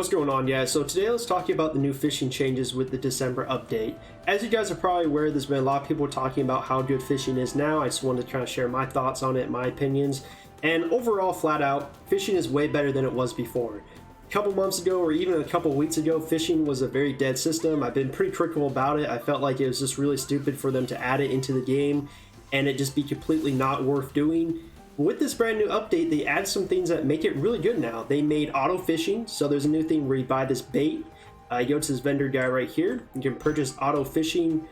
What's going on, guys? So today let's talk about the new fishing changes with the December update. As you guys are probably aware, there's been a lot of people talking about how good fishing is now. I just wanted to kind of share my thoughts on it, my opinions. And overall, flat out, fishing is way better than it was before. A couple months ago, or even a couple weeks ago, fishing was a very dead system. I've been pretty critical about it. I felt like it was just really stupid for them to add it into the game and it just be completely not worth doing. With this brand new update, they add some things that make it really good now. They made auto fishing, so there's a new thing where you buy this bait. You go to this vendor guy right here. You can purchase auto fishing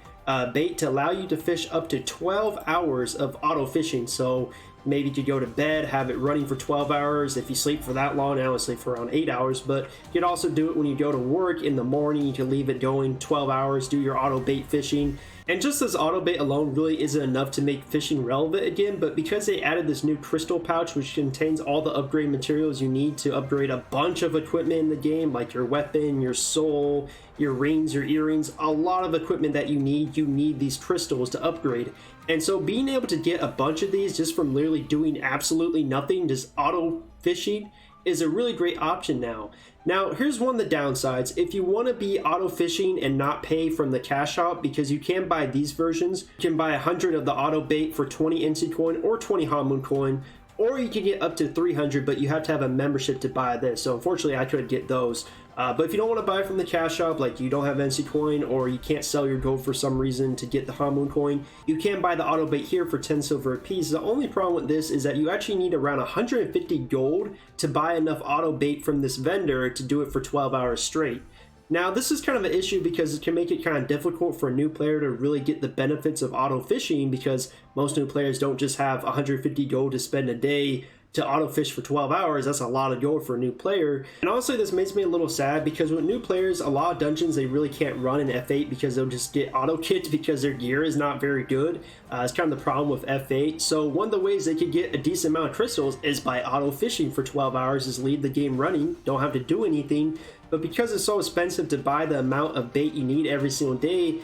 bait to allow you to fish up to 12 hours of auto fishing. So maybe you could go to bed, have it running for 12 hours. If you sleep for that long, I only sleep for around 8 hours, but you could also do it when you go to work in the morning. You can leave it going 12 hours, do your auto bait fishing. And just this auto bait alone really isn't enough to make fishing relevant again, but because they added this new crystal pouch which contains all the upgrade materials you need to upgrade a bunch of equipment in the game, like your weapon, your soul, your rings, your earrings, a lot of equipment that you need these crystals to upgrade. And so being able to get a bunch of these just from literally doing absolutely nothing, just auto fishing, is a really great option now. Now, here's one of the downsides. If you want to be auto fishing and not pay from the cash shop, because you can buy these versions, you can buy 100 of the auto bait for 20 NC coin or 20 Hamoon coin, or you can get up to 300, but you have to have a membership to buy this. So unfortunately, I couldn't get those. But if you don't want to buy from the cash shop, like you don't have NC coin or you can't sell your gold for some reason to get the Hamoon coin, you can buy the auto bait here for 10 silver a piece. The only problem with this is that you actually need around 150 gold to buy enough auto bait from this vendor to do it for 12 hours straight. Now, this is kind of an issue because it can make it kind of difficult for a new player to really get the benefits of auto fishing, because most new players don't just have 150 gold to spend a day to auto fish for 12 hours. That's a lot of gold for a new player. And honestly, this makes me a little sad because with new players, a lot of dungeons they really can't run in F8 because they'll just get auto kits because their gear is not very good. It's kind of the problem with F8. So one of the ways they could get a decent amount of crystals is by auto fishing for 12 hours, is leave the game running, don't have to do anything. But because it's so expensive to buy the amount of bait you need every single day,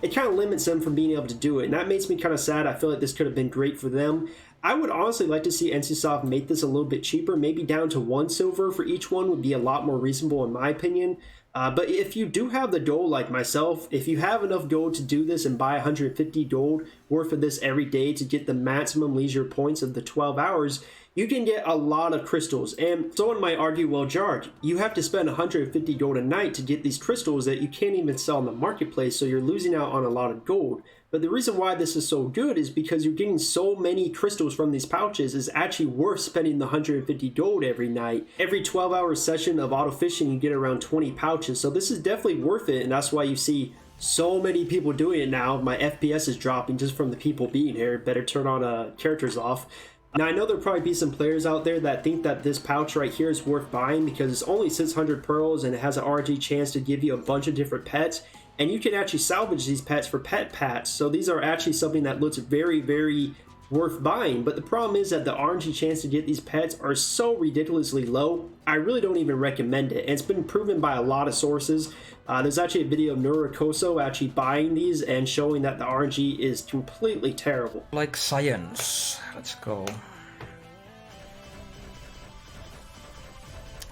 it kind of limits them from being able to do it. And that makes me kind of sad. I feel like this could have been great for them. I would honestly like to see NCSoft make this a little bit cheaper, maybe down to 1 silver for each one would be a lot more reasonable in my opinion. But if you do have the gold like myself, if you have enough gold to do this and buy 150 gold worth of this every day to get the maximum leisure points of the 12 hours, you can get a lot of crystals. And someone might argue, well, George, you have to spend 150 gold a night to get these crystals that you can't even sell in the marketplace, so you're losing out on a lot of gold. But the reason why this is so good is because you're getting so many crystals from these pouches is actually worth spending the 150 gold every night. Every 12-hour session of auto fishing, you get around 20 pouches. So this is definitely worth it, and that's why you see so many people doing it now. My FPS is dropping just from the people being here. Better turn on characters off. Now, I know there'll probably be some players out there that think that this pouch right here is worth buying because it's only 600 pearls and it has an RNG chance to give you a bunch of different pets. And you can actually salvage these pets for pet pats. So these are actually something that looks very, very worth buying. But the problem is that the RNG chance to get these pets are so ridiculously low, I really don't even recommend it. And it's been proven by a lot of sources. There's actually a video of Nurakoso actually buying these and showing that the RNG is completely terrible. Like science. Let's go.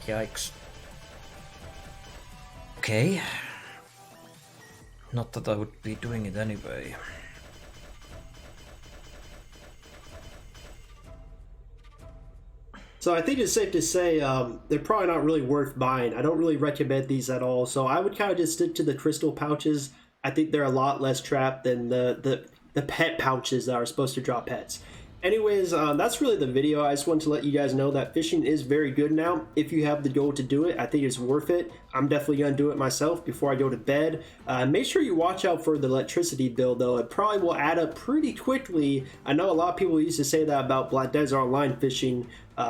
Yikes. Okay. Not that I would be doing it anyway. So I think it's safe to say they're probably not really worth buying. I don't really recommend these at all. So I would kind of just stick to the crystal pouches. I think they're a lot less trapped than the pet pouches that are supposed to drop pets. Anyways, that's really the video. I just wanted to let you guys know that fishing is very good now. If you have the goal to do it, I think it's worth it. I'm definitely going to do it myself before I go to bed. Make sure you watch out for the electricity bill, though. It probably will add up pretty quickly. I know a lot of people used to say that about Black Desert Online fishing.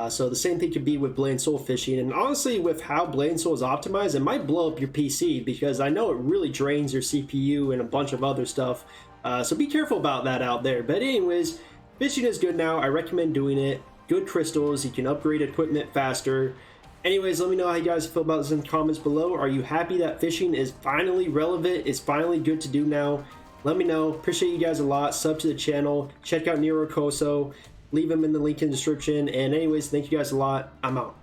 So the same thing could be with Blade and Soul fishing. And honestly, with how Blade and Soul is optimized, it might blow up your PC because I know it really drains your CPU and a bunch of other stuff. So be careful about that out there. But anyways, fishing is good now. I recommend doing it. Good crystals. You can upgrade equipment faster. Anyways, let me know how you guys feel about this in the comments below. Are you happy that fishing is finally relevant? It's finally good to do now? Let me know. Appreciate you guys a lot. Sub to the channel. Check out Nurakoso. Leave him in the link in the description. And anyways, thank you guys a lot. I'm out.